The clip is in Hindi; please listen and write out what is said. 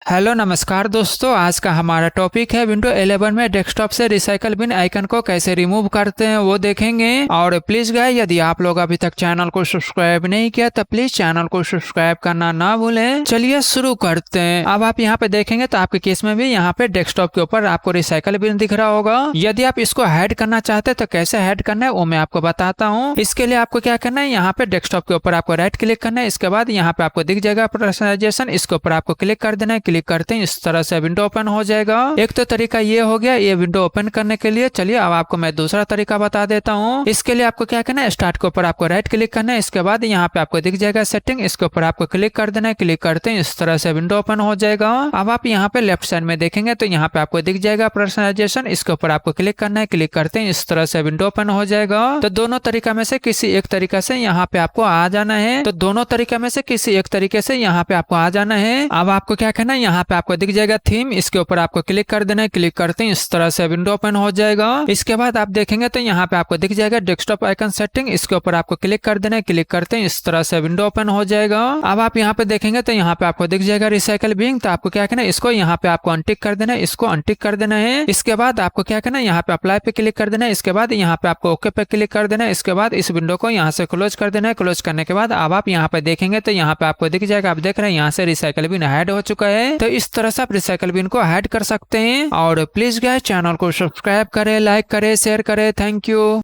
हेलो नमस्कार दोस्तों, आज का हमारा टॉपिक है विंडो 11 में डेस्कटॉप से रिसाइकल बिन आइकन को कैसे रिमूव करते हैं वो देखेंगे। और प्लीज गाइस, यदि आप लोग अभी तक चैनल को सब्सक्राइब नहीं किया तो प्लीज चैनल को सब्सक्राइब करना ना भूलें। चलिए शुरू करते हैं। अब आप यहाँ पे देखेंगे तो आपके केस में भी यहाँ पे डेस्कटॉप के ऊपर आपको रिसाइकल बिन दिख रहा होगा। यदि आप इसको हाइड करना चाहते हैं तो कैसे हाइड करना है वो मैं आपको बताता हूँ। इसके लिए आपको क्या करना है, यहाँ पे डेस्कटॉप के ऊपर आपको राइट क्लिक करना है। इसके बाद यहाँ पे आपको दिख जाएगा पर्सनलाइजेशन, इसके ऊपर आपको क्लिक कर देना है। क्लिक करते हैं इस तरह से विंडो ओपन हो जाएगा। एक तो तरीका ये हो गया ये विंडो ओपन करने के लिए। चलिए अब आपको मैं दूसरा तरीका बता देता हूँ। इसके लिए आपको क्या करना है, स्टार्ट के ऊपर आपको राइट क्लिक करना है। इसके बाद यहाँ पे आपको दिख जाएगा सेटिंग, इसके ऊपर आपको क्लिक कर देना है। क्लिक करते हैं इस तरह से विंडो ओपन हो जाएगा। अब आप यहाँ पे लेफ्ट साइड में देखेंगे तो यहाँ पे आपको दिख जाएगा पर्सनलाइजेशन, इसके ऊपर आपको क्लिक करना है। क्लिक करते हैं इस तरह से विंडो ओपन हो जाएगा। तो दोनों तरीका में से किसी एक तरीका से यहाँ पे आपको आ जाना है। तो दोनों तरीका में से किसी एक तरीके से यहाँ पे आपको आ जाना है। अब आपको क्या करना है, यहाँ पे आपको दिख जाएगा थीम, इसके ऊपर आपको क्लिक कर देना है। क्लिक करते हैं इस तरह से विंडो ओपन हो जाएगा। इसके बाद आप देखेंगे तो यहाँ पे आपको दिख जाएगा डेस्कटॉप आइकन सेटिंग, इसके ऊपर आपको क्लिक कर देना है। क्लिक करते हैं इस तरह से विंडो ओपन हो जाएगा। अब आप यहाँ पे देखेंगे तो यहाँ पे आपको दिख जाएगा रिसाइकल बिन। तो आपको क्या करना है, इसको यहाँ पे आपको अनटिक कर देना है, इसको अनटिक कर देना है। इसके बाद आपको क्या करना है, यहाँ पे अप्लाई पे क्लिक कर देना है। इसके बाद यहाँ पे आपको ओके पे क्लिक कर देना है। इसके बाद इस विंडो को यहाँ से क्लोज कर देना है। क्लोज करने के बाद अब आप यहाँ पे देखेंगे तो यहाँ पे आपको दिख जाएगा, आप देख रहे हैं यहाँ से रिसाइकल बिन हाइड हो चुका है। तो इस तरह से आप रिसाइकल बिन को हाइड कर सकते हैं। और प्लीज गाइस चैनल को सब्सक्राइब करें, लाइक करें, शेयर करें। Thank you.